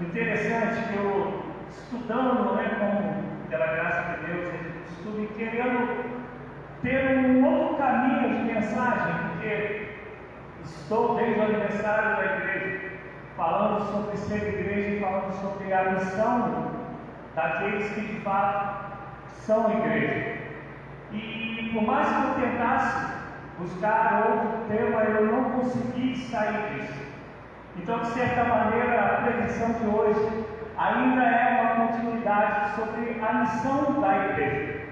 Interessante que eu, estudando, como pela graça de Deus, estudo e querendo ter um outro caminho de mensagem, porque estou desde o aniversário da igreja, falando sobre ser igreja e falando sobre a missão daqueles que de fato são igreja. E por mais que eu tentasse buscar outro tema, eu não consegui sair disso. Então, de certa maneira, a pregação de hoje ainda é uma continuidade sobre a missão da igreja.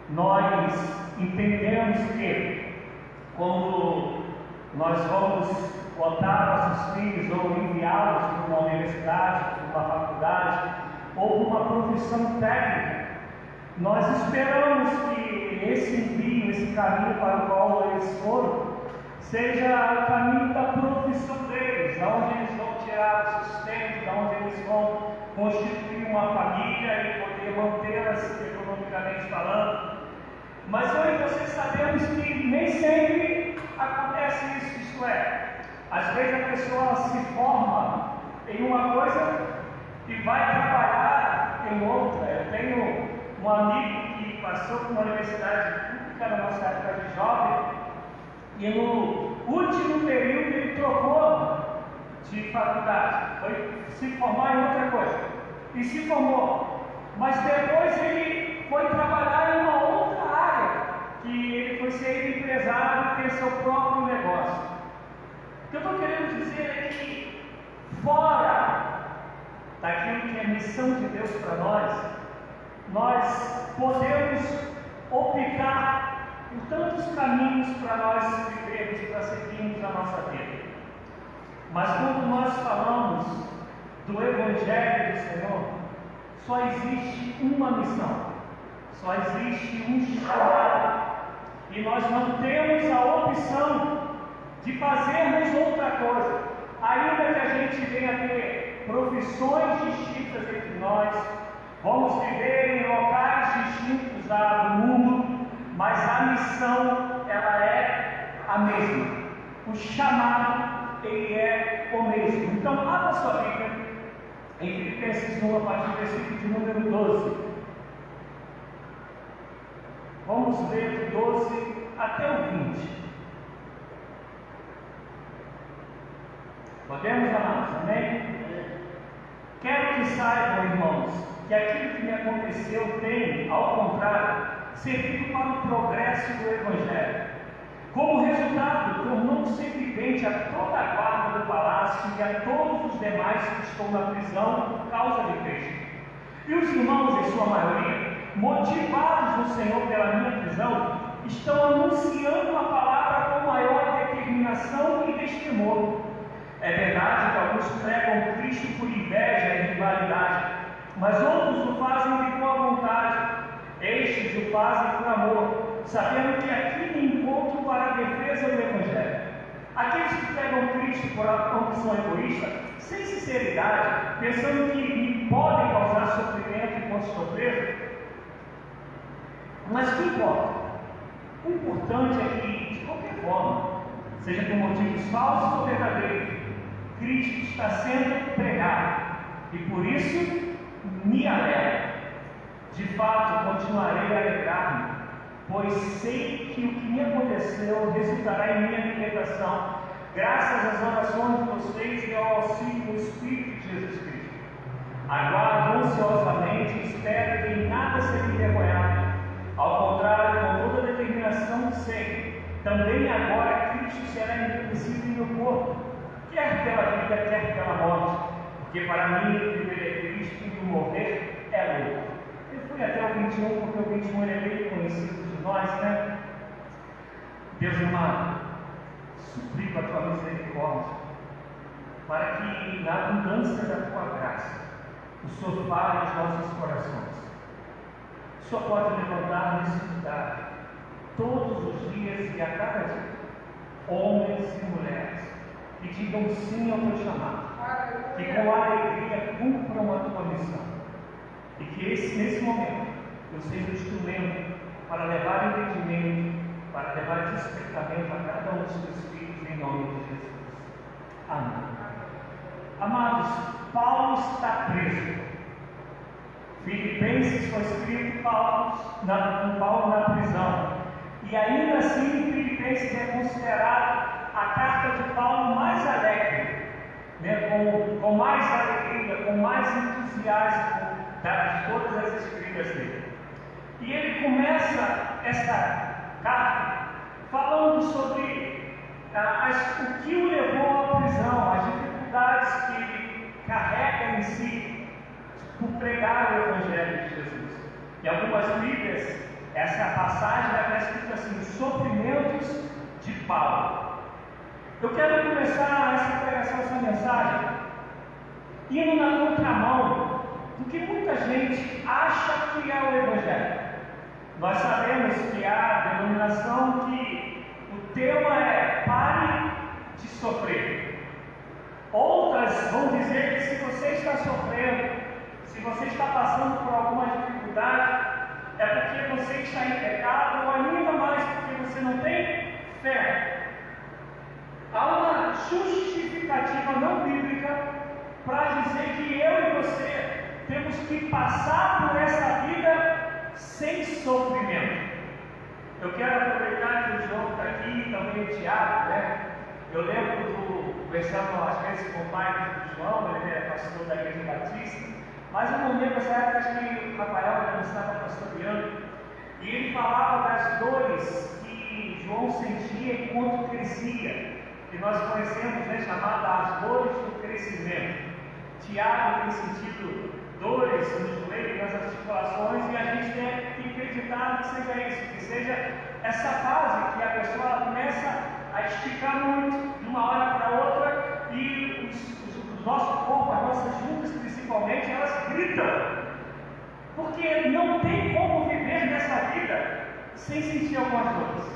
Nós entendemos que quando nós vamos botar nossos filhos ou enviá-los para uma universidade, para uma faculdade ou para uma profissão técnica, nós esperamos que esse envio, esse caminho para o qual eles foram, seja o caminho da profissão deles, de onde eles vão tirar o sustento, de onde eles vão constituir uma família e poder mantê-las economicamente falando. Mas eu e você sabemos que nem sempre acontece isso, isto é, às vezes a pessoa se forma em uma coisa e vai trabalhar em outra. Eu tenho um amigo que passou por uma universidade pública na nossa época de jovem e no último período ele trocou de faculdade, foi se formar em outra coisa e se formou, mas depois ele foi trabalhar em uma outra área, que ele foi ser empresário e ter seu próprio negócio. O que eu estou querendo dizer é que fora daquilo que é missão de Deus para nós podemos optar por tantos caminhos para nós vivermos, para seguirmos a nossa vida. Mas quando nós falamos do Evangelho do Senhor, só existe uma missão, só existe um chamado, e nós não temos a opção de fazermos outra coisa, ainda que a gente venha ter profissões distintas entre nós, vamos viver em locais distintos do mundo, mas a missão, ela é a mesma. O chamado, ele é o mesmo. Então, abra sua Bíblia em Filipenses 1, a partir do versículo de número 12. Vamos ler do 12 até o 20. Podemos, amados? Amém? Quero que saibam, irmãos, que aquilo que me aconteceu tem, ao contrário, servido para o progresso do Evangelho. Como resultado, tornou-se evidente a toda a guarda do palácio e a todos os demais que estão na prisão por causa de Cristo. E os irmãos, em sua maioria, motivados no Senhor pela minha prisão, estão anunciando a palavra com maior determinação e destemor. É verdade que alguns pregam Cristo por inveja e rivalidade, mas outros o fazem de boa vontade. Estes o fazem por amor, sabendo que aqui me encontro para a defesa do Evangelho. Aqueles que pregam Cristo por ambição egoísta, sem sinceridade, pensando que me podem causar sofrimento enquanto estou preso. Mas o que importa? O importante é que, de qualquer forma, seja por motivos falsos ou verdadeiros, Cristo está sendo pregado, e por isso me alegro. De fato, continuarei a alegrar-me, pois sei que o que me aconteceu resultará em minha libertação, graças às orações de vocês e ao auxílio do Espírito de Jesus Cristo. Aguardo ansiosamente e espero que em nada seja envergonhado. Ao contrário, com toda a determinação sei, também agora Cristo será engrandecido em meu corpo, quer pela vida, quer pela morte, porque para mim viver é Cristo e o morrer é lucro. Eu fui até o 21, porque o 21 é bem conhecido de nós, né? Deus amado, suplico a tua misericórdia, para que na abundância da tua graça, o Senhor fale aos nossos corações. O Senhor pode levantar nesse lugar, todos os dias e a cada dia, homens e mulheres, que digam sim ao teu chamado, que com alegria cumpram a tua missão, e que nesse momento eu seja o instrumento para levar entendimento, para levar despertamento a cada um dos teus filhos, em nome de Jesus. Amém. Amados, Paulo está preso. Filipenses foi escrito com Paulo na prisão. E ainda assim, Filipenses é considerado a carta de Paulo mais alegre, né? com mais alegria, com mais entusiasmo de todas as escritas dele. E ele começa essa carta falando sobre o que o levou à prisão, as dificuldades que ele carrega em si por pregar o Evangelho de Jesus. Em algumas Bíblias, essa passagem está escrita assim: sofrimentos de Paulo. Eu quero começar essa pregação, essa mensagem, indo na contramão do que muita gente acha que é o Evangelho. Nós sabemos que há denominação que o tema é pare de sofrer. Outras vão dizer que se você está sofrendo, se você está passando por alguma dificuldade, é porque você está em pecado, ou ainda mais porque você não tem fé. Há uma justificativa não bíblica para dizer que eu e você temos que passar por essa vida sem sofrimento. Eu quero aproveitar que o João está aqui, também o Tiago, né? Eu lembro conversando às vezes com o pai do João, ele é pastor da Igreja Batista, mas eu não lembro essa época, acho que o Rafael ainda estava pastoreando, e ele falava das dores que João sentia enquanto crescia, que nós conhecemos, né, chamada as dores do crescimento. Tiago tem sentido dores no joelho, nas articulações, e a gente tem que acreditar que seja isso, que seja essa fase que a pessoa começa a esticar muito de uma hora para outra, e o nosso corpo, as nossas juntas principalmente, elas gritam, porque não tem como viver nessa vida sem sentir algumas dores.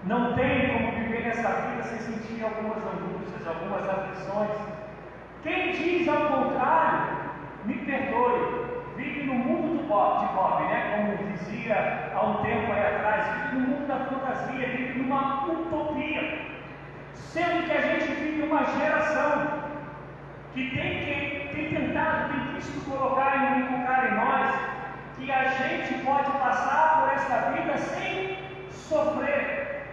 Não tem como viver nessa vida sem sentir algumas angústias, algumas aflições. Quem diz ao contrário, me perdoe, vive no mundo de Bob, né? Como dizia há um tempo aí atrás, vive no mundo da fantasia, vive numa utopia. Sendo que a gente vive uma geração que tem tentado, tem visto colocar e inculcar em nós, que a gente pode passar por essa vida sem sofrer.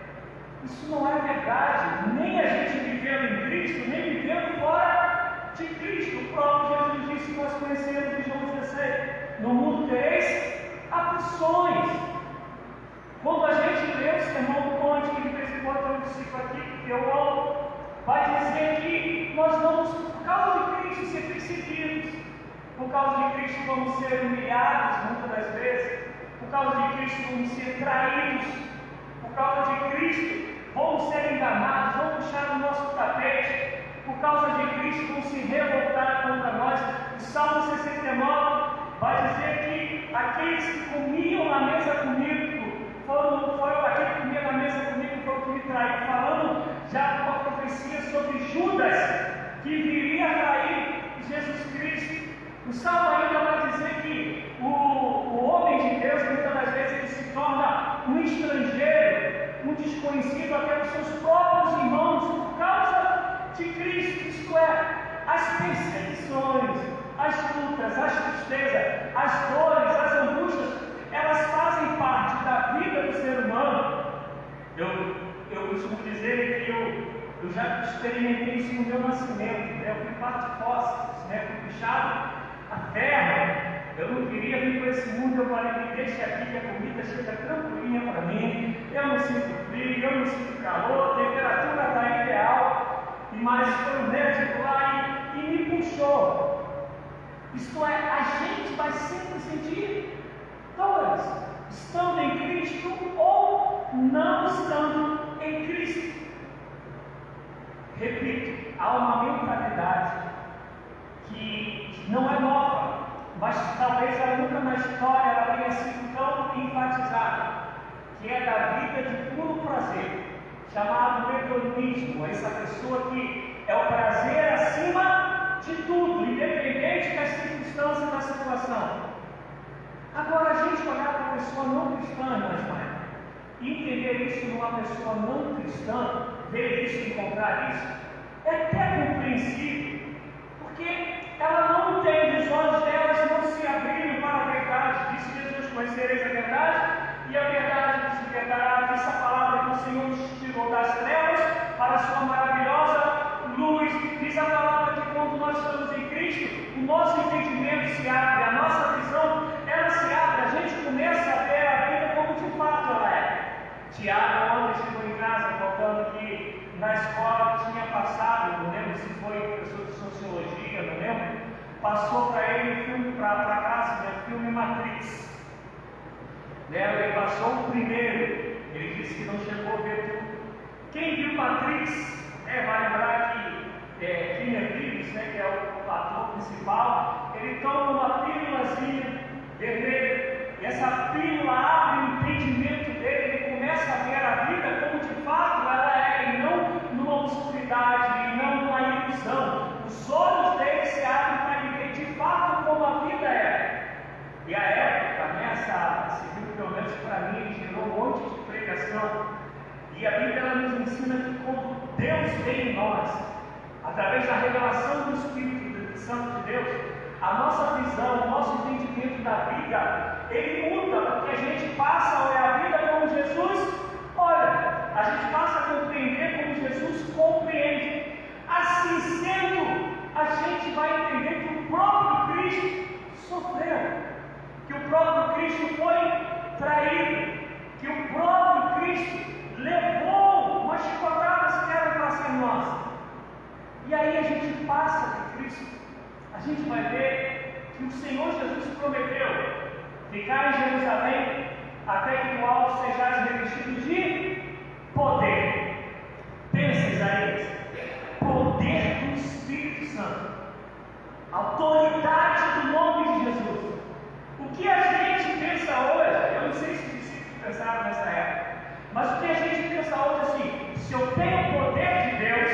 Isso não é verdade, nem a gente vivendo em Cristo, nem vivendo fora de Cristo. O próprio Jesus disse que nós conhecemos em João 16: no mundo tereis aflições. Quando a gente lê o Sermão do Monte, que de vez em quando eu cito aqui, que eu amo, vai dizer que nós vamos, por causa de Cristo, ser perseguidos, por causa de Cristo vamos ser humilhados muitas das vezes, por causa de Cristo vamos ser traídos, por causa de Cristo vamos ser enganados, vão puxar o nosso tapete, por causa de Cristo vão se revoltar contra nós. O Salmo 69 vai dizer que aqueles que comiam na mesa comigo, aquele que comia na mesa comigo foi o que me traiu, falando já de uma profecia sobre Judas, que viria a trair Jesus Cristo. O Salmo ainda vai dizer que o homem de Deus, muitas das vezes, ele se torna um estrangeiro, um desconhecido até dos seus próprios irmãos, por causa de Cristo. Isto é, as perseguições, as lutas, as tristezas, as dores, as angústias, elas fazem parte da vida do ser humano. Eu costumo dizer que eu já experimentei isso no meu nascimento, né? Eu fui parte fósseis, né? Fui puxado a ferro. Eu não queria vir para esse mundo. Eu falei: me deixa aqui, que a comida chega tranquilinha para mim, eu não sinto frio, eu não sinto calor, a temperatura está ideal. Mas foi o médico lá e me puxou. Isto é, a gente vai sempre sentir dores, estando em Cristo ou não estando em Cristo. Repito, há uma mentalidade que não é nova, mas talvez ela nunca na história ela tenha sido tão enfatizada, que é da vida de puro prazer, chamado hedonismo. Essa pessoa que é o prazer acima de tudo, independente das circunstâncias da situação. Agora, a gente olhar para a pessoa não cristã, irmãs, e entender isso numa pessoa não cristã, ver isso, encontrar isso, é até compreensível, porque ela não tem, os olhos delas não se abriram para a verdade. Disse Jesus: conhecereis a verdade, e a verdade vos libertará. Disse a palavra que o Senhor nos tirou das trevas para a sua maravilhosa luz. Diz a palavra que quando nós estamos em Cristo, o nosso entendimento se abre, a nossa visão, ela se abre, a gente começa a ver a vida como de fato ela é. Tiago ontem chegou em casa contando que na escola tinha passado, não lembro se foi professor de sociologia, não lembro, passou para ele o filme, para casa, o filme Matrix. Ele passou o primeiro, ele disse que não chegou a ver tudo. Quem viu Matrix vai lembrar que Keanu Reeves, que é o ator principal, ele toma uma pílulazinha vermelha, e essa pílula abre o entendimento dele, ele começa a ver a vida como de fato ela é, e não numa obscuridade, e não numa ilusão. Os olhos dele se abrem para ele ver de fato como a vida é. E a época, esse filme, pelo menos para mim, gerou um monte de pregação. E a Bíblia ela nos ensina que quando Deus vem em nós, através da revelação do Espírito Santo de Deus, a nossa visão, o nosso entendimento da vida, ele muda, porque a gente passa a olhar a vida como Jesus olha, a gente passa a compreender como Jesus compreende. Assim sendo, a gente vai entender que o próprio Cristo sofreu, que o próprio Cristo foi traído, que o próprio Cristo levou umas chicotadas que eram para ser nossas. E aí a gente passa de Cristo, a gente vai ver que o Senhor Jesus prometeu ficar em Jerusalém até que do alto sejais revestidos de poder. Pensa, Isaías, poder do Espírito Santo, autoridade do nome de Jesus. O que a gente pensa hoje, eu não sei se os discípulos pensaram nessa época, mas o que a gente pensa hoje assim: se eu tenho o poder de Deus,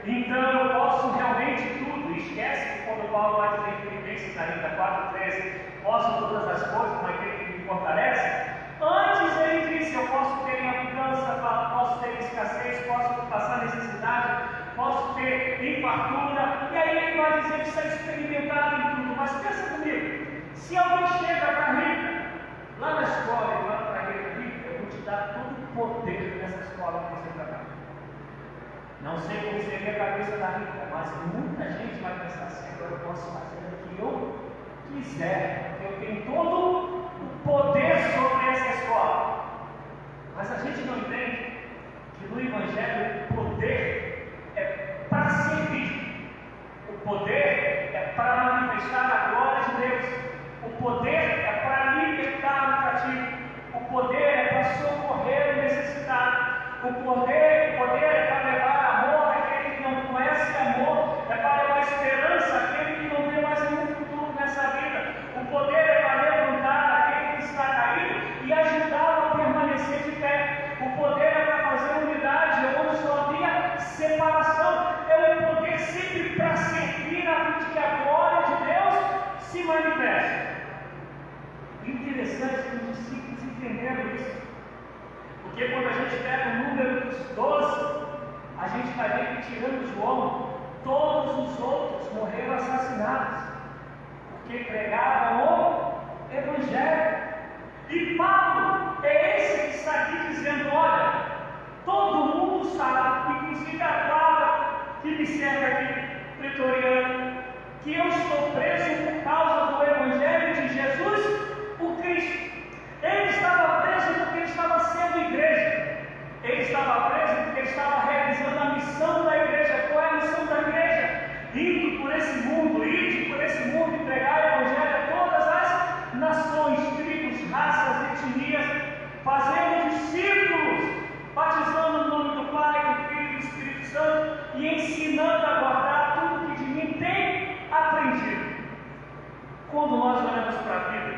então eu posso realmente tudo. Esquece que quando Paulo vai dizer em Filipenses 4:13, posso todas as coisas naquele que me fortalece. Antes ele disse: eu posso ter em abundância, posso ter escassez, posso passar necessidade, posso ter em fartura. E aí ele vai dizer que está experimentado em tudo. Mas pensa comigo, se alguém chega para mim lá na escola e fala para ele: eu vou te dar todo o poder nessa escola que você trabalha. Não sei como seria a cabeça da Rita, mas muita gente vai pensar assim: agora eu posso fazer o que eu quiser, porque eu tenho todo o poder sobre essa escola. Mas a gente não entende que no Evangelho o poder é para servir, o poder é para manifestar a glória de Deus, o poder é para libertar o cativo, o poder é para socorrer o necessitado, o poder é para levar amor àquele que não conhece amor, é para levar esperança àquele que não vê mais nenhum futuro nessa vida, o poder é para levantar aquele que está caído e ajudá-lo a permanecer de pé, o poder é para fazer unidade onde só havia separação, é o poder sempre para servir a fim de que a glória de Deus se manifeste. Interessante que os discípulos entenderam isso, porque quando a gente pega o número dos 12, a gente vai ver que, tirando João, todos os outros morreram assassinados, porque pregavam o Evangelho. E Paulo é esse que está aqui dizendo: olha, todo mundo sabe, inclusive a guarda que me serve aqui, pretoriano, que eu estou preso por causa do Evangelho de Jesus, o Cristo. Ele estava preso porque ele estava sendo igreja. Ele estava preso porque ele estava realizando a missão da igreja. Qual é a missão da igreja? Indo por esse mundo e pregar o Evangelho a todas as nações, tribos, raças, etnias, fazendo discípulos, batizando no nome do Pai, do Filho e do Espírito Santo e ensinando a guardar tudo que de mim tem aprendido. Quando nós olhamos para a vida,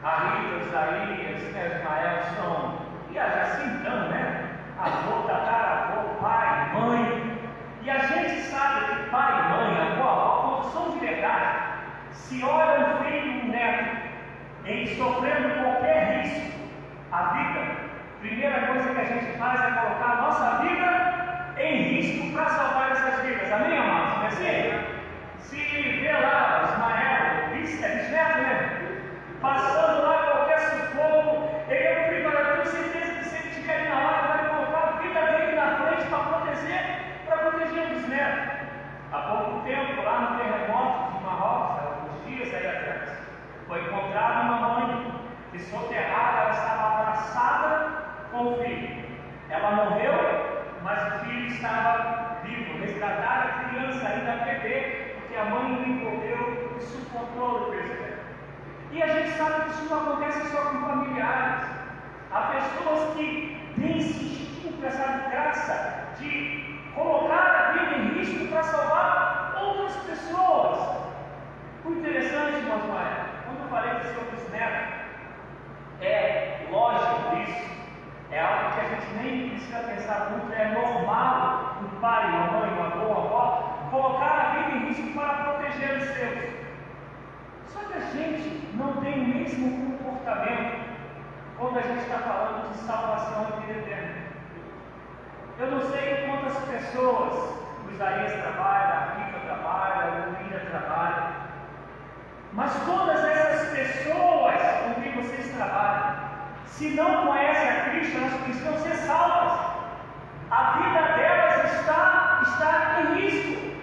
a Rita, Isaías, Ismael são, e assim então, avô, tataravô, pai, mãe, e a gente sabe que pai, mãe, avô, avó, quando são de verdade, se olha um filho e um neto em sofrendo qualquer risco, a vida, primeira coisa que a gente faz é colocar a nossa vida em risco para salvar essas vidas. Amém, amados? Não é assim? Se vê lá Ismael, bisneto, né? Passando lá qualquer sufoco, ele é o primeiro. Eu tenho certeza que se ele estiver ali na hora, vai colocar a vida dele na frente para proteger o bisneto. Há pouco tempo, lá no terremoto de Marrocos, há alguns dias aí atrás, foi encontrada uma mãe que soterrada, ela estava abraçada com o filho. Ela morreu, mas o filho estava vivo. Resgataram a criança ainda bebê, porque a mãe não envolveu e suportou o peso. E a gente sabe que isso não acontece só com familiares. Há pessoas que têm esse instinto, essa graça de colocar a vida em risco para salvar outras pessoas. O interessante, irmãos, quando eu falei do seu bisneto, é lógico isso, é algo que a gente nem precisa pensar muito, é normal um pai, uma mãe, uma avó, uma avó colocar a vida em risco para proteger os seus. Só que a gente não tem o mesmo comportamento quando a gente está falando de salvação e vida eterna. Eu não sei quantas pessoas o Isaías trabalha, a Rita trabalha, o Linda trabalha, mas todas essas pessoas com quem vocês trabalham, se não conhecem a Cristo, elas precisam ser salvas. A vida delas está em risco.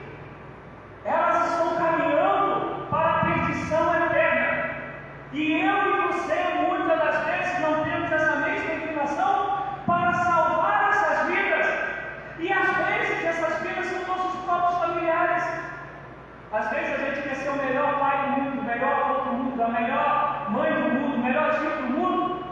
Elas estão caminhando para a perdição eterna. E eu e você, muitas das vezes, não temos essa mesma inclinação para salvar essas vidas. E às vezes essas vidas são nossos próprios familiares. Às vezes a gente quer ser o melhor pai do mundo, o melhor avô do mundo, a melhor mãe do mundo, o melhor tio do mundo.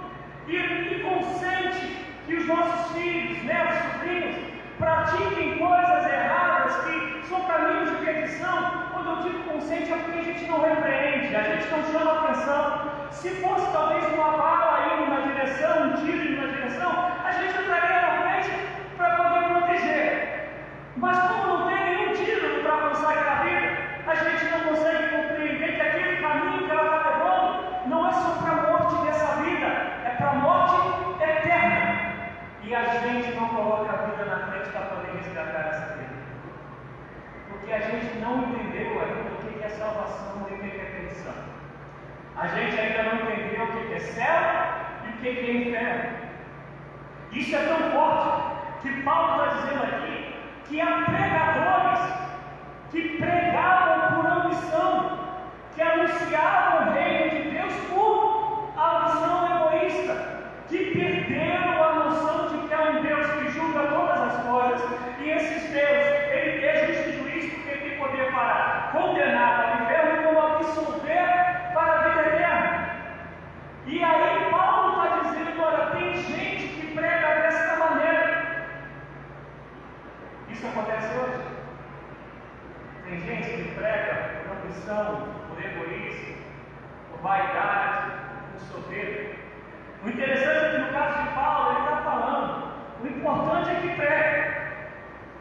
E consente que os nossos filhos, netos, sobrinhos, pratiquem coisas erradas que são caminhos de perdição. Quando eu digo consente é porque a gente não repreende, a gente não chama atenção. Se fosse talvez uma bala indo numa direção, um tiro indo numa direção, a gente entraria na frente para poder proteger. Mas como não tem nenhum tiro para avançar aquela vida, a gente não consegue compreender que aquele caminho que ela está levando não é só para a morte dessa vida, é para a morte eterna. E a gente não coloca a vida na frente para poder resgatar essa vida. Porque a gente não entendeu ainda o que é salvação e o que é perdição. A gente ainda não entendeu o que é céu e o que é inferno. Isso é tão forte que Paulo está dizendo aqui que há pregadores que pregavam por ambição, que anunciavam o reino de Deus por ambição egoísta, que perderam a noção de que é um Deus que julga todas as coisas, e esses Deus, ele é justo e juiz porque ele tem poder para condenar para o inferno como absolver para a vida eterna. E aí Paulo está dizendo, olha, tem gente que prega dessa maneira. Isso acontece hoje? Tem gente que prega por ambição, por egoísmo, por vaidade, por soberba. O interessante é que no caso de Paulo, ele está falando, o importante é que prega.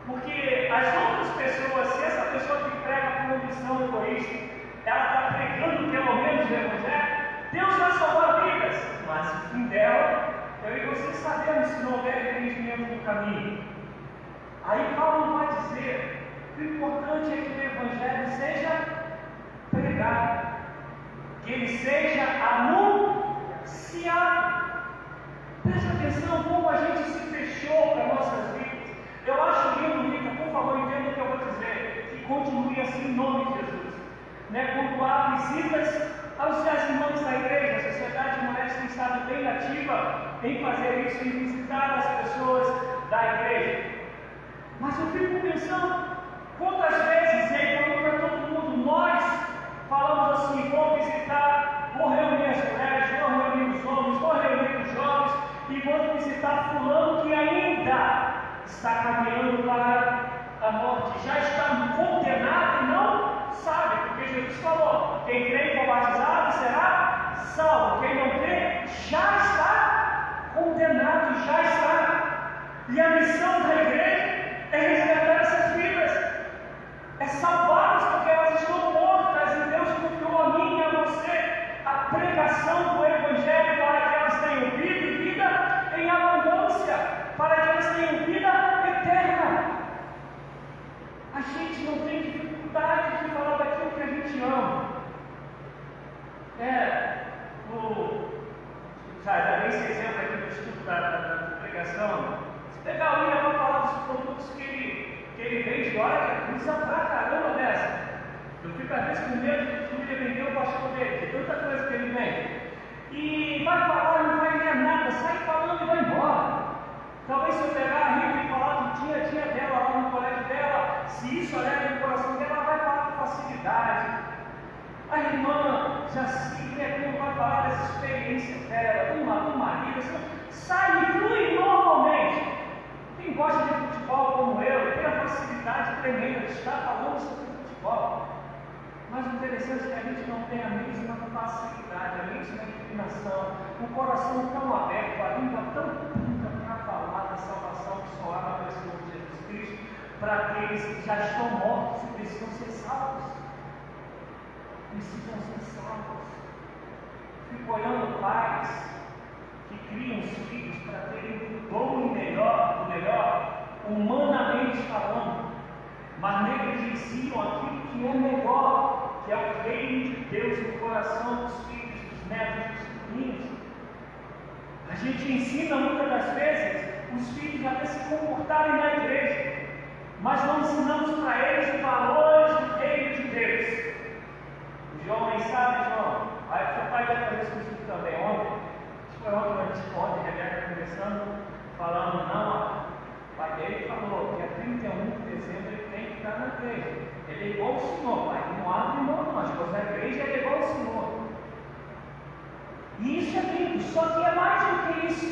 Porque as outras pessoas, se essa pessoa que prega por ambição egoísta, ela está pregando pelo menos o Evangelho, Deus vai salvar vidas. Mas o fim dela, eu e você sabemos se não houver arrependimento no caminho. Aí Paulo vai dizer que o importante é que o Evangelho seja pregado, que ele seja anunciado. Presta atenção como a gente se fechou para nossas vidas. Eu acho lindo, Rita, por favor, entenda o que eu vou dizer, que continue assim em nome de Jesus. Quando há visitas aos irmãos da igreja, a Sociedade de Mulheres tem estado bem ativa em fazer isso, em visitar as pessoas da igreja. Mas eu fico pensando, quantas vezes, e aí falando para todo mundo, nós falamos assim, vou visitar, vou reunir as mulheres, vou reunir os homens, vou reunir os jovens, e vou visitar fulano que ainda está caminhando para a morte, já está condenado e não sabe, porque Jesus falou, quem crê e for batizado será salvo, quem não crê já está condenado, já está. E a missão da igreja é resgatar essas vidas, é salvá-las porque elas estão mortas e Deus confiou a mim e a você a pregação do Evangelho para que elas tenham vida e vida em abundância, para que elas tenham vida eterna. A gente não tem dificuldade de falar da Já dei esse exemplo aqui no estudo da pregação. Se pegar o William para falar dos produtos que ele vende, olha que é coisa pra caramba dessa. Eu fico às vezes com medo de que ele vendeu o pastor dele, de tanta coisa que ele vende. E vai falar, não vai ganhar nada, sai falando e vai embora. Talvez se eu pegar a Rita e falar do dia a dia dela lá no colégio dela, se isso alegra o coração dela, ela vai falar com facilidade. A irmã Jacira vai falar dessa experiência dela, do marido, assim, sai e flui normalmente. Quem gosta de futebol como eu, tem a facilidade tremenda de estar falando sobre futebol. Mas o interessante é que a gente não tem a mesma facilidade, a mesma inclinação, o coração tão aberto, a língua tão pura para falar da salvação que só há na pessoa de Jesus Cristo, para aqueles que já estão mortos e precisam ser salvos. Precisam ser salvos. Fico olhando pais que criam os filhos para terem o bom e do melhor, humanamente falando, mas negligenciam aquilo que é melhor, que é o reino de Deus no coração dos filhos, dos netos, dos sobrinhos. A gente ensina muitas das vezes os filhos até se comportarem na igreja, mas não ensinamos para eles os valores do reino de Deus. O João nem sabe, João. Aí seu pai vai fazer isso comigo também ontem. Acho que foi ontem, a Rebeca conversando, falando, não, o pai dele falou que a 31 de dezembro ele tem que estar na igreja. Ele é igual o Senhor, pai, não abre mão não, as coisas da igreja ele é igual o Senhor. E isso é lindo, só que é mais do que isso.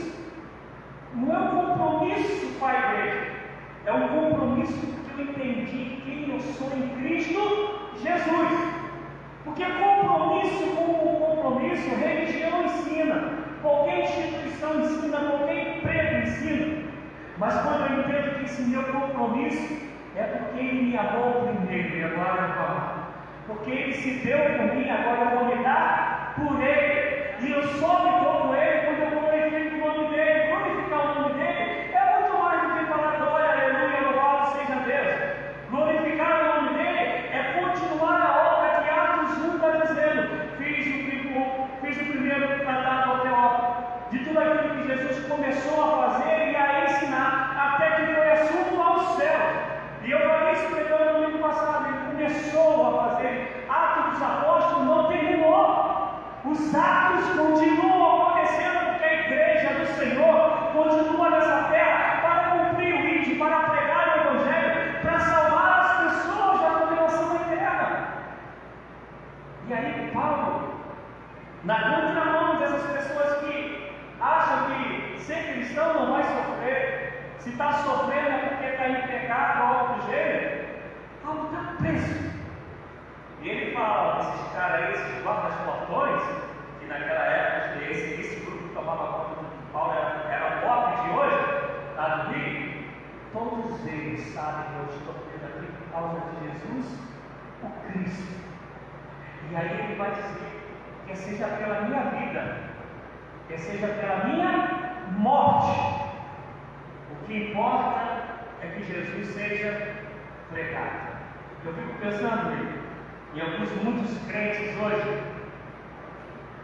Não é um compromisso com a igreja, é um compromisso que eu entendi quem eu sou em Cristo Jesus. Porque compromisso como compromisso, religião ensina, qualquer instituição ensina, qualquer emprego ensina. Mas quando eu entendo que esse meu compromisso é porque Ele me amou primeiro e agora eu vou amar. Porque Ele se deu por mim, agora eu vou me dar por Ele. E eu só me dou por Ele quando eu glorifico o nome dEle. Glorificar o nome dEle é muito mais do que falar glória, aleluia, louvado seja Deus. Glorificar o nome dEle é continuar a obra que Atos 1 está dizendo. Fiz o primeiro tratado ao teólogo de tudo aquilo que Jesus começou a fazer e a ensinar, até que foi assunto aos céus. E eu falei isso pregando no domingo passado, ele começou a fazer. Atos dos Apóstolos não terminou. Os atos continuam acontecendo porque a igreja do Senhor continua nessa terra para cumprir o ide, para pregar o Evangelho, para salvar as pessoas da condenação eterna. E aí Paulo, na contramão dessas pessoas que acham que ser cristão não vai sofrer, se está sofrendo é porque está em pecado ou algo do gênero, Paulo está preso. E ele fala desses caras aí, esses guardas portões, que naquela época esse grupo que tomava conta de Paulo era pop de hoje, lá no Rio, todos eles sabem que eu estou preso aqui por causa de Jesus, o Cristo. E aí ele vai dizer, que seja pela minha vida, que seja pela minha morte, o que importa é que Jesus seja pregado. Eu fico pensando em muitos crentes hoje,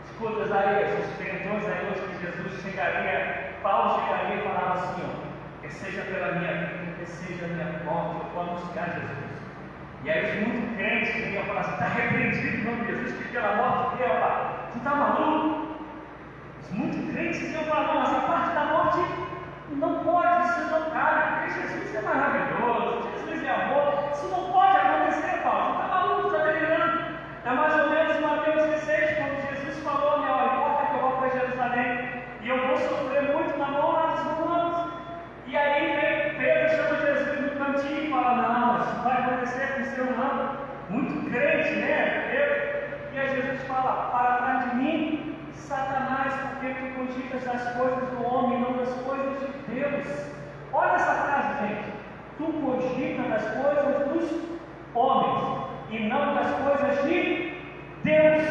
escutas aí, esses crentes aí hoje que Jesus chegaria, Paulo chegaria e falava assim, ó, que seja pela minha vida, que seja a minha morte, eu vou anunciar Jesus. E aí os muitos crentes iam falar assim, está repreendido em nome de Jesus, que pela morte dele, você está maluco? Os muitos crentes iam falar, não, essa parte da morte não pode, isso não cabe, porque Jesus é maravilhoso, Jesus é amor, isso não pode acontecer, Paulo, você está maluco, você está delirando. É mais ou menos Mateus 16, quando Jesus falou, não importa que eu vou para Jerusalém, e eu vou sofrer muito na mão lá dos romanos. E aí vem Pedro, chama Jesus no cantinho e fala, não, isso não vai acontecer com o ser humano. Muito crente, né? E aí Jesus fala, para trás de mim, Satanás, porque tu cogitas das coisas do homem, não das coisas de Deus. Olha essa frase, gente. Tu cogitas das coisas dos homens e não das coisas de Deus.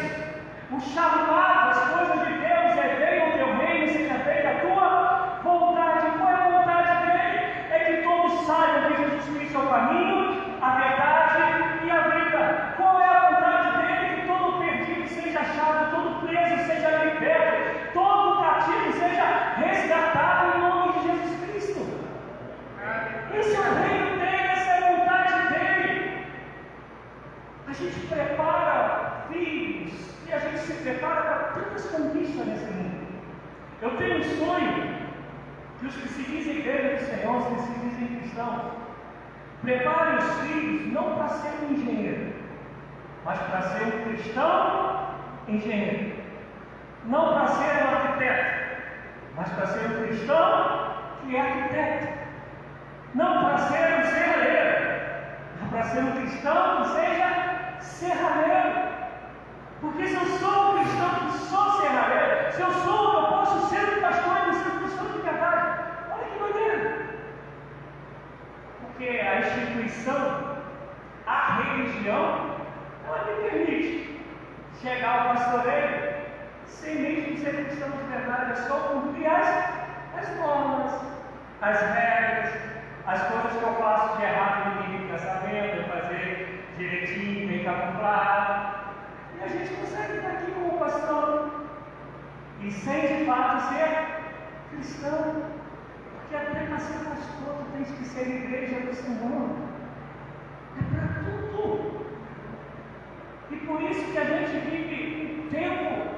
O chamado das coisas de Deus é venha o teu reino, seja feita a tua vontade. Qual é a vontade dele? É que todos saibam que Jesus Cristo é o caminho, a verdade e a vida. Qual é a vontade dele? Que todo perdido seja achado, todo preso seja liberto, todo cativo Eu tenho um sonho que os que se dizem igreja do Senhor, os que se dizem cristãos, preparem os filhos não para ser um engenheiro, mas para ser um cristão engenheiro. Não para ser um arquiteto, mas para ser um cristão que é arquiteto. Não para ser um serralheiro, mas para ser um cristão que seja serralheiro. Porque se eu sou um cristão que sou serralheiro, se eu posso ser um pastor e ser um cristão de verdade. Olha que doideira! Porque a instituição, a religião, ela me permite chegar ao pastoreio sem mesmo ser cristão de verdade, é só cumprir as normas, as regras, as coisas que eu faço de errado, ninguém fica sabendo, fazer direitinho, bem camuflado. E a gente consegue estar aqui como pastor e sem de fato ser cristão, porque até para ser pastor tu tens que ser igreja do Senhor. É para tudo. E por isso que a gente vive um tempo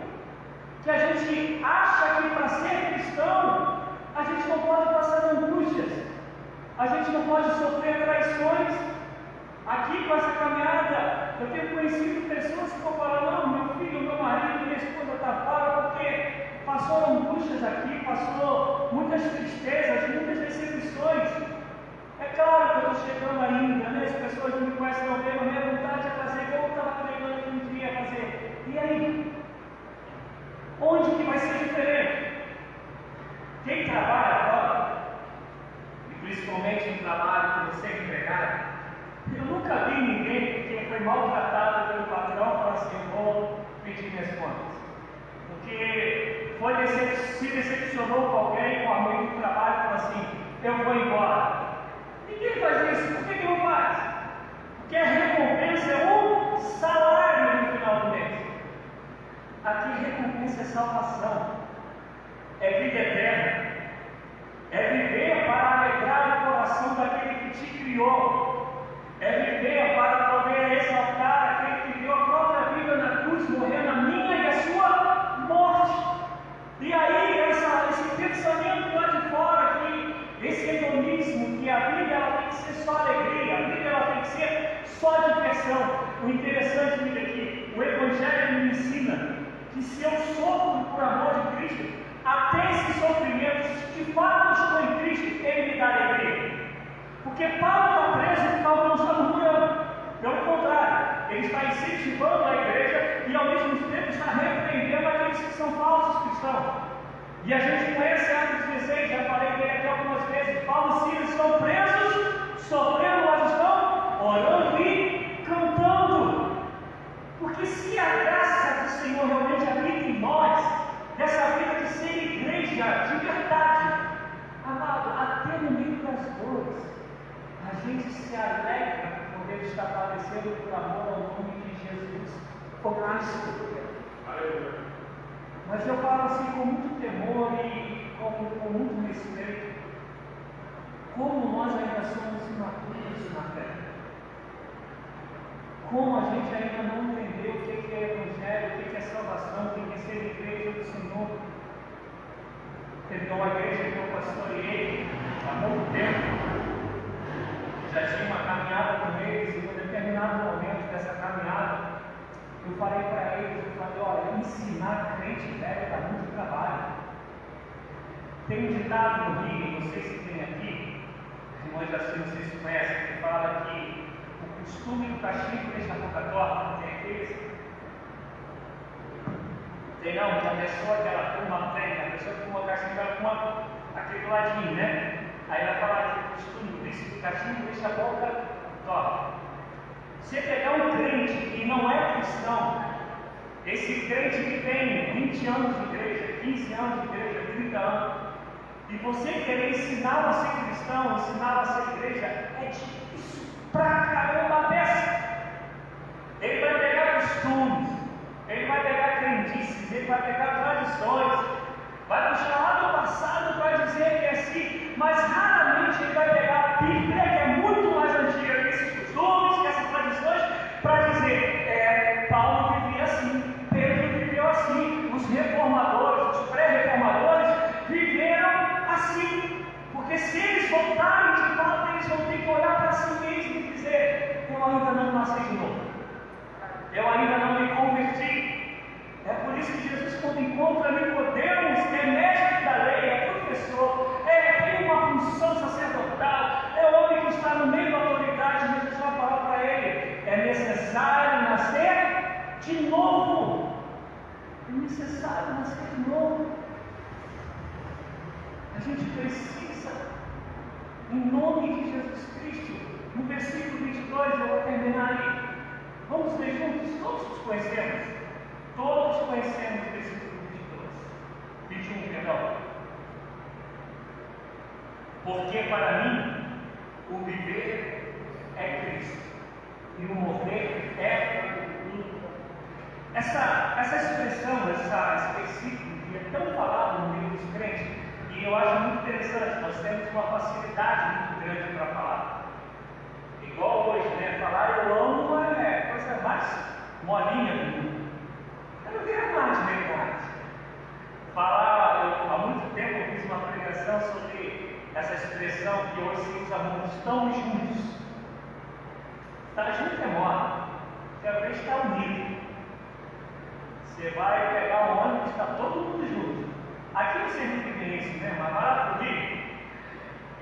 que a gente acha que para ser cristão a gente não pode passar angústias, a gente não pode sofrer traições. Aqui com essa caminhada, eu tenho conhecido pessoas que vão falar: não, meu filho, meu marido, minha esposa está fora porque passou angústias aqui, passou muitas tristezas, muitas decepções. É claro que eu estou chegando ainda, né? As pessoas não me conhecem tão bem, mas minha vontade é fazer como eu estava treinando que um dia fazer. E aí? Onde que vai ser diferente? Quem trabalha fora, e principalmente no trabalho que você é empregado, eu nunca vi ninguém que foi maltratado pelo patrão falar assim: eu vou pedir minhas contas. Porque se decepcionou com alguém, com alguém do trabalho, e falou assim: eu vou embora. Ninguém faz isso. Por que não faz? Porque a recompensa é um salário no final do mês. Aqui recompensa é salvação, é vida eterna, é viver para alegrar o coração daquele que te criou, é viver para poder exaltar aquele que deu a própria vida na cruz, morrendo a minha e a sua morte. E aí esse pensamento lá de fora, que esse hedonismo, que a vida ela tem que ser só alegria, a vida ela tem que ser só diversão. O interessante é que o Evangelho me ensina que se eu sofro por amor de Cristo, até esses sofrimentos, de fato eu estou em Cristo, Ele me dá alegria. Porque Paulo está preso e Paulo não está murmurando. Pelo contrário, ele está incentivando a igreja e ao mesmo tempo está repreendendo aqueles que são falsos cristãos. E a gente conhece Atos 16, já falei dele aqui algumas vezes. Paulo e Silas estão presos, sofrendo, mas estão orando e cantando. Porque se a graça do Senhor realmente habita em nós, dessa vida de ser igreja de verdade, amado, até no meio das dores, a gente se alegra por poder estar padecendo por amor ao nome de Jesus, por Cristo. Mas eu falo assim com muito temor e com muito respeito, como nós ainda somos imaturos na fé. Como a gente ainda não entendeu o que é Evangelho, o que é salvação, o que é ser igreja do Senhor. Teve uma igreja que eu pastoreei há muito tempo, já tinha uma caminhada com eles, e em um determinado momento dessa caminhada, eu falei para eles, olha, ensinar crente velho dá muito trabalho. Tem um ditado no Rio, não sei se tem aqui, irmãos assim, não sei se conhecem, que fala que o costume do cachimbo deixa a boca torta. Tem aqueles? Tem não, que a pessoa que ela fuma frente, a pessoa que fuma cachimbo, ela fuma aqui do ladinho, né? Aí ela fala que o costume do cachimbo deixa a boca torta. Você pegar um crente que não é cristão, esse crente que tem 20 anos de igreja, 15 anos de igreja, 30 anos, e você querer ensiná-lo a ser cristão, ensiná-lo a ser igreja, é difícil pra caramba a peça. Ele vai pegar costumes, ele vai pegar crendices, ele vai pegar tradições, vai puxar lá do passado para dizer que é assim, mas raramente ele vai pegar a Bíblia, que é muito mais antiga que esses costumes, que essas tradições, para dizer, Paulo vivia assim, Pedro viveu assim, os reformadores, os pré-reformadores de novo. É necessário nascer de novo. A gente precisa, em nome de Jesus Cristo, no versículo 22, eu vou terminar aí. Vamos ler juntos? Todos os conhecemos. Todos conhecemos o versículo 21, perdão. Porque para mim, o viver é Cristo e o morrer é lucro. Essa expressão, esse versículo, que é tão falado no meio dos crentes, e eu acho muito interessante, nós temos uma facilidade muito grande para falar. Igual hoje, né? Falar eu amo é a coisa mais molinha do mundo. Eu não quero mais de verdade. Falar, há muito tempo eu fiz uma pregação sobre essa expressão que hoje se usa muito, estamos juntos. Estar junto é moda, quero ver estar unido. Você vai pegar um ônibus e está todo mundo junto. Aqui você não tem isso, né? Mas lá no Rio,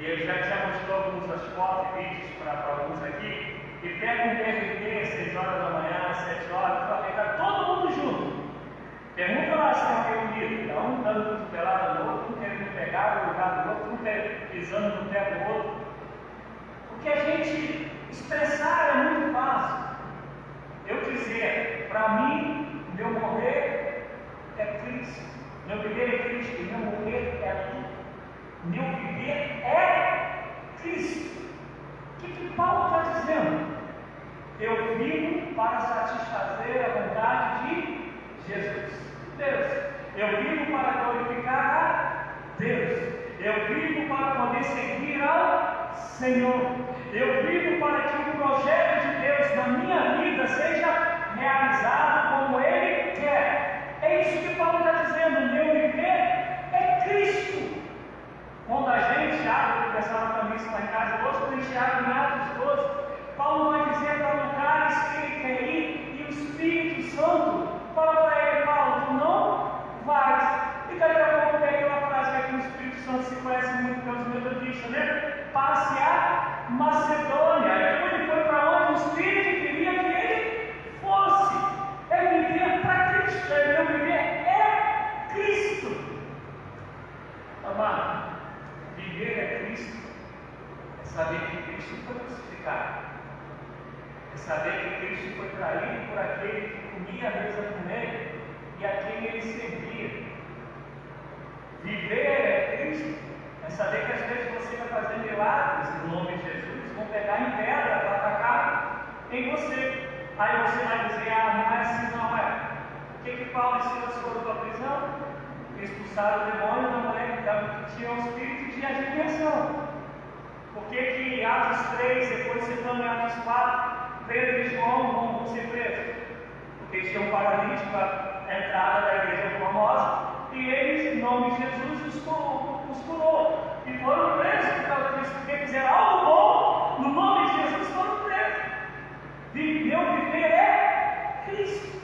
eu já mostrou algumas fotos e vídeos para alguns aqui, e pega um PRT às 6 horas da manhã, 7 horas, para pegar todo mundo junto. Pergunta lá se estão reunidos, está um dando cotovelada no outro, um querendo pegar o lugar do outro, um pisando no pé do outro. Porque a gente expressar é muito fácil. Eu dizer, para mim, meu morrer é Cristo, meu viver é Cristo, e meu morrer é tudo. Meu viver é Cristo. O que Paulo está dizendo? Eu vivo para satisfazer a vontade de Jesus, Deus. Eu vivo para glorificar a Deus. Eu vivo para poder servir ao Senhor. Eu vivo para que o projeto de Deus na minha vida seja realizado como Ele quer. É isso que Paulo está dizendo. Meu viver é Cristo. Quando a gente abre, o pessoal também está em casa hoje, quando a gente abre em Atos 12, Paulo vai dizer para lugares que ele quer ir, e o Espírito Santo fala para ele: Paulo, tu não vais. E daqui a pouco tem aquela frase que o Espírito Santo se conhece muito pelos metodistas, né? Passe a Macedônia. Então ele foi para onde o Espírito queria que ele fosse. É viver para Cristo, é viver é Cristo. Amado, viver é Cristo, é saber que Cristo foi crucificado, é saber que Cristo foi traído por aquele que comia a mesa com ele e a quem ele servia. Viver é Cristo, é saber que às vezes você vai fazer milagres no nome de Jesus, vão pegar em pedra para atacar em você. Aí você vai dizer: ah, não é assim, não é. O que Paulo e Silas foram para a prisão? Expulsaram o demônio da mulher que tinha o espírito de adivinhação. Por que em Atos 3, depois citando em Atos 4, Pedro e João vão ser presos? Porque eles tinham um paralítico à entrada da igreja famosa, e eles, em nome de Jesus, os curou. E foram presos por causa disso, porque fizeram algo bom, no nome de Jesus foram presos. Meu viver é Cristo.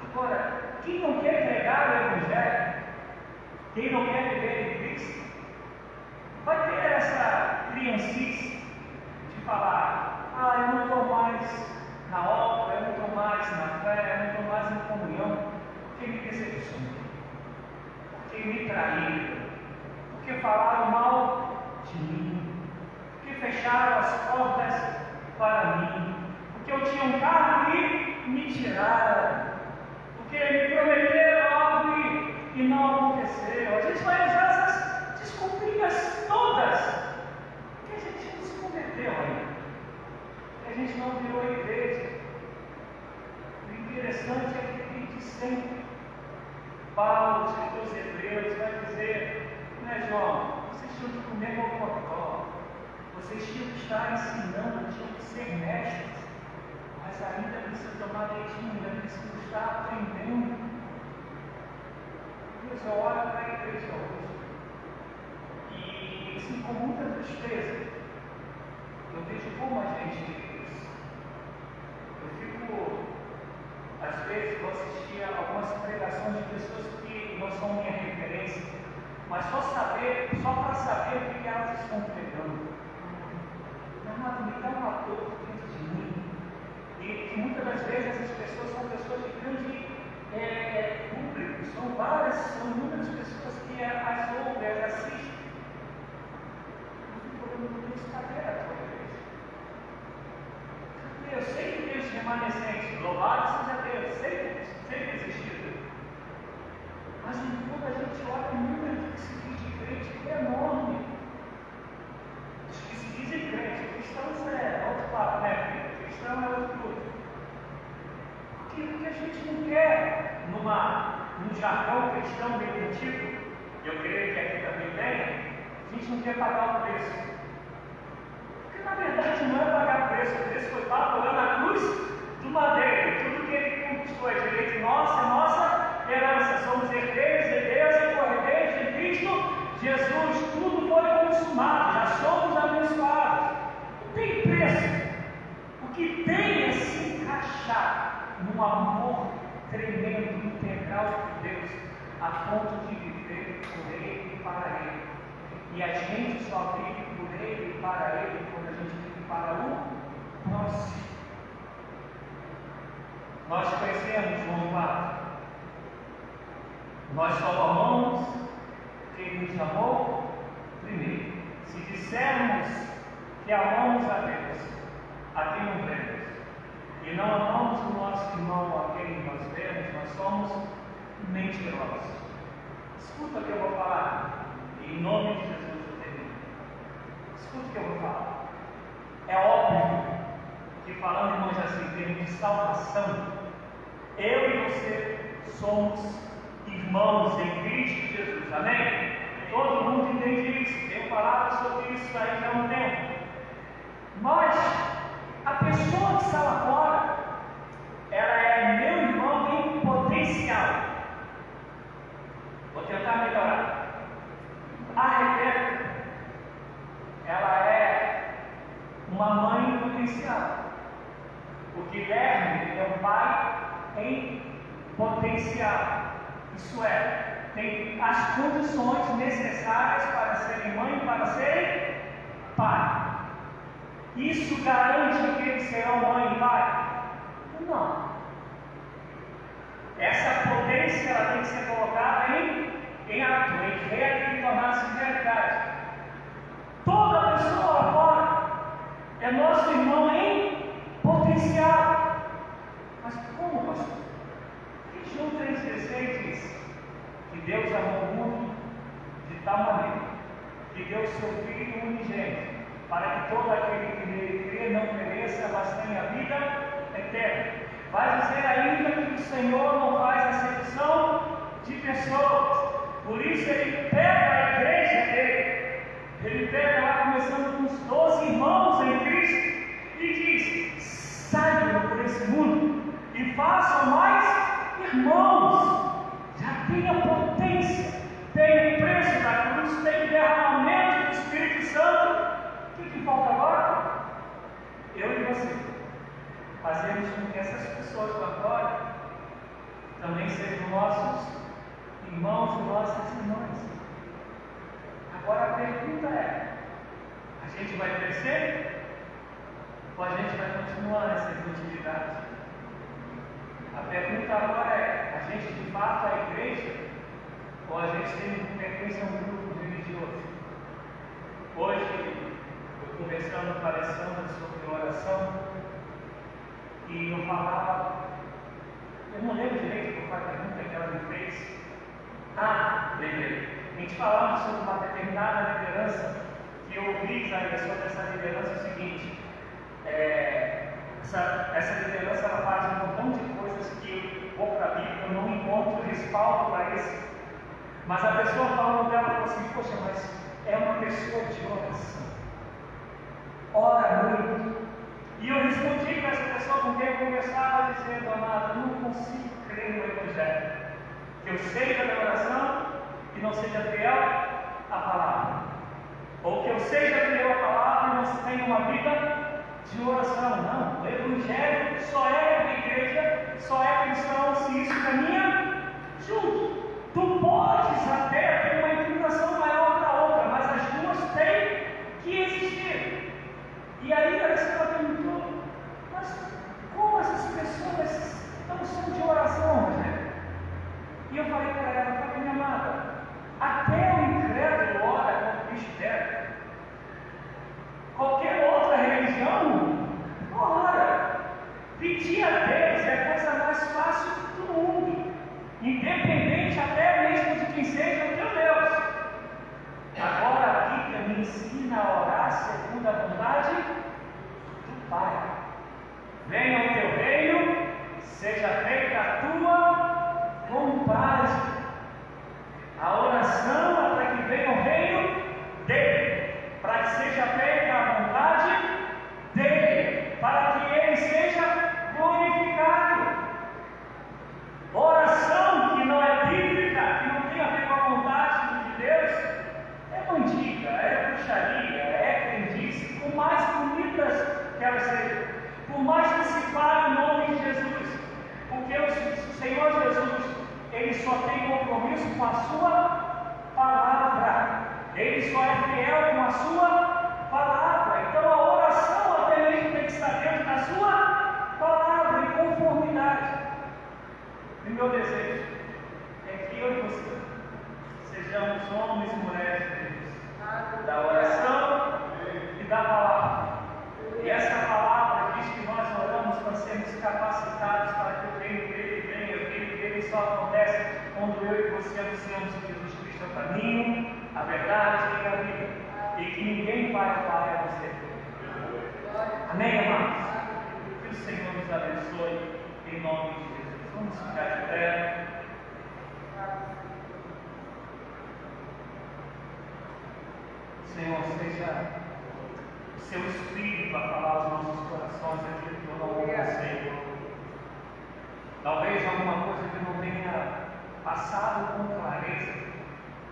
Agora, quem não quer pregar o Evangelho, quem não quer viver em Cristo, vai ter essa criancice de falar: ah, eu não estou mais na obra, eu não estou mais na fé, eu não estou mais em comunhão, porque me decepcionou, porque me traíram, porque falaram mal de mim, porque fecharam as portas para mim, porque eu tinha um cargo e me tiraram, porque me prometeram algo e não aconteceu. A gente vai usar essas desculpinhas todas, porque a gente não se converteu ainda, porque a gente não virou igreja. O interessante é que desde sempre, Paulo, escritor aos Hebreus, vai dizer: né, João, vocês tinham que comer mocotó, vocês tinham que estar ensinando, tinham que ser mestres, mas ainda precisa tomar leitinho, ainda precisa estar aprendendo. Deus, eu olho para a igreja hoje e, assim, com muita tristeza, eu vejo como a gente vive isso. Eu fico, às vezes, vou assistir a algumas pregações de pessoas que não são minha referência, mas só para saber o que elas estão pregando. Amado, me dá uma dor dentro de mim. e que muitas das vezes essas pessoas são pessoas de grande público, são inúmeras pessoas que as ouvem, as assistem. Não fico olhando por isso, cadê a tua igreja? Eu sei que tem os remanescentes, louvado seja Deus, sempre existiu. Mas quando a gente olha o número que se diz de crente, é enorme. Os que se dizem crentes, cristãos é outro papo, né? Cristão é outro grupo. O que a gente não quer num jargão cristão meio antigo, eu creio que aqui também tem, a gente não quer pagar o preço. Porque na verdade não é pagar o preço foi pago lá na cruz do madeiro. Tudo que ele conquistou é direito nosso, é nossa herança. Somos herdeiros e co-herdeiros de Cristo Jesus. Tudo foi consumado, já somos abençoados. Não tem preço. O que tem é se encaixar num amor tremendo, integral por Deus, a ponto de viver por Ele e para Ele. E a gente só vive por Ele e para Ele quando a gente vive para o próximo. Nós conhecemos João 4. Nós só amamos quem nos amou primeiro. Se dissermos que amamos a Deus, a quem não vemos, e não amamos o nosso irmão a quem nós vemos, nós somos mentirosos. Escuta o que eu vou falar, e em nome de Jesus eu termino. Escuta o que eu vou falar. É óbvio que, falando, irmãos, assim, em termos de salvação, eu e você somos irmãos em Cristo Jesus, amém? Todo mundo entende isso, tenho falado sobre isso aí já há um tempo. Mas a pessoa que está lá fora, ela é meu irmão em potencial. Vou tentar melhorar. A Rebeca, ela é uma mãe em potencial. O Guilherme é um pai em potencial. Isso é, tem as condições necessárias para serem mãe e para serem pai. Isso garante que eles serão mãe e pai? Não. Essa potência ela tem que ser colocada em ato, em tornar-se realidade. Toda pessoa lá fora é nosso irmão em potencial. Mas como, pastor? João 3,16 diz que Deus amou o mundo de tal maneira que deu seu Filho unigênito, para que todo aquele que nele crê não pereça, mas tenha vida eterna. Vai dizer ainda que o Senhor não faz acepção de pessoas. Por isso ele pega a igreja dele, ele pega lá começando com os 12 irmãos em Cristo e diz: saiam por esse mundo e façam mais irmãos. Já tem a potência, tem o preço da cruz, tem o derramamento do Espírito Santo. O que falta agora? Eu e você fazemos com que essas pessoas lá fora também sejam nossos irmãos e nossas irmãs. Agora a pergunta é: a gente vai crescer ou a gente vai continuar nessa infantilidade? A pergunta agora é: a gente de fato é a igreja ou a gente pertence a um grupo religioso? Hoje, eu conversando com a Alessandra sobre oração, e eu falava, eu não lembro direito qual foi a pergunta que ela me fez. Lembrei. A gente falava sobre uma determinada liderança, que eu ouvi, Isaías, sobre essa liderança o seguinte: essa liderança ela faz um montão de coisas que eu vou para a Bíblia, eu não encontro respaldo para isso. Mas a pessoa falando dela falou assim: poxa, mas é uma pessoa de oração, ora muito. E eu respondi para essa pessoa com quem eu conversava, dizendo: amada, eu não consigo crer no Evangelho, que eu seja da oração e não seja fiel à palavra, ou que eu seja fiel à palavra e não tenha uma vida de oração. Não, o Evangelho só é da igreja, só é cristão se isso caminha junto. Tu podes até ter uma inclinação maior para a outra, mas as duas têm que existir. E aí a pessoa perguntou: mas como com a sua palavra. Ele só é fiel com a sua palavra. Então a oração até mesmo tem que estar dentro da sua palavra, em conformidade. E meu desejo é que eu e você sejamos homens e mulheres de Deus, da oração e da palavra. E essa palavra diz que nós oramos para sermos capacitados para que o reino dele venha. O reino dele só acontece quando eu e você anunciamos que Jesus Cristo é o caminho, a verdade e a vida, e que ninguém vai ao Pai a não ser Deus. Amém, amados? Que o Senhor nos abençoe em nome de Jesus. Vamos ficar de pé. Senhor, seja o seu Espírito a falar aos nossos corações aquilo que eu não alcancei. Talvez alguma coisa que não tenha passado com clareza.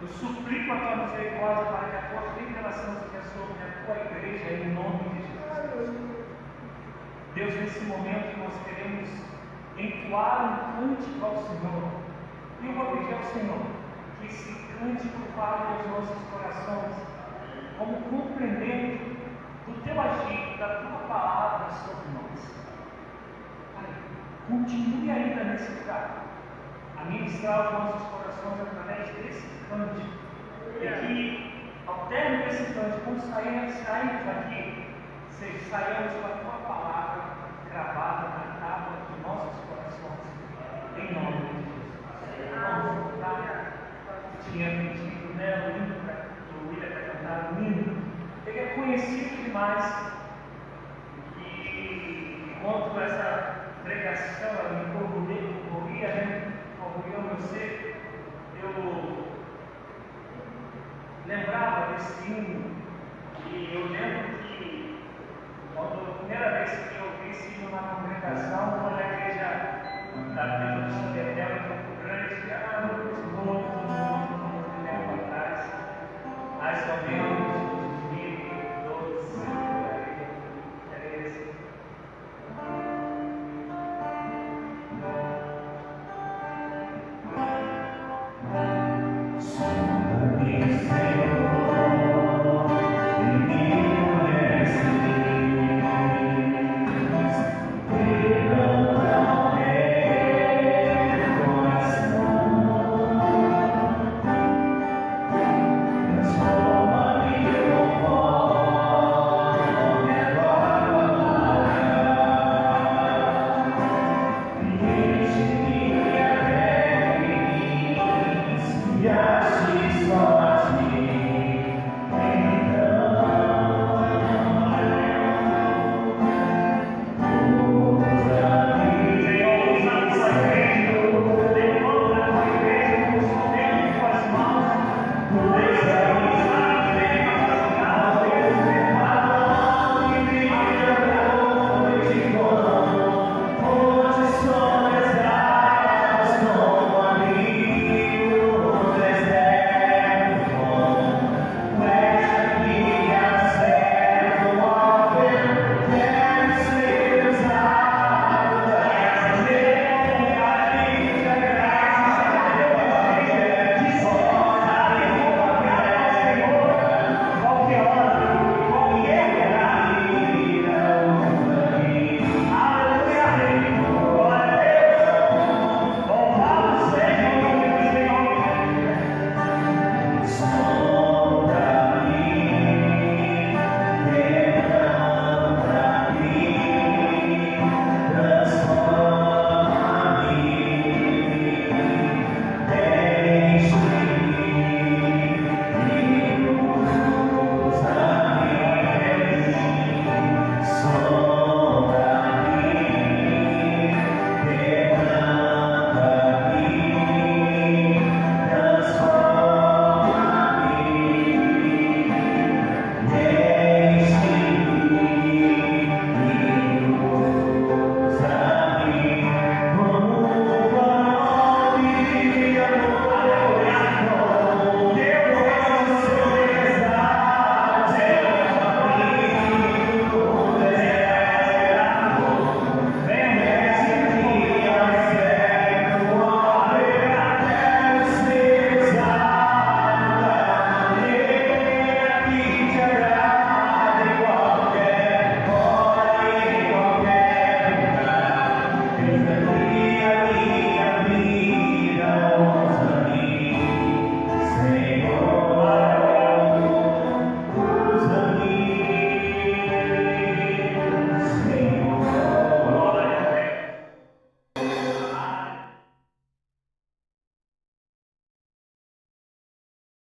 Eu suplico a tua misericórdia para que a tua revelação seja sobre a tua igreja em nome de Jesus. Deus, nesse momento nós queremos entoar um cântico ao Senhor. E eu vou pedir ao Senhor que esse cântico fale aos nossos corações, como compreendendo do teu agir, da tua palavra sobre nós. Pai, continue ainda nesse lugar, a ministrar os nossos corações através desse cântico. E que, ao término desse cântico, quando sairmos daqui, saiamos com a tua palavra gravada na tábua de nossos corações, em nome de Jesus. Vamos voltar. Tinha pedido, né, o hino do William para cantar o hino. Ele é conhecido demais. E enquanto essa pregação me corroía o meu ser, eu lembrava desse hino. E eu lembro que quando a primeira vez que eu ouvi esse hino na congregação foi na igreja da Igreja do Santo Eterno,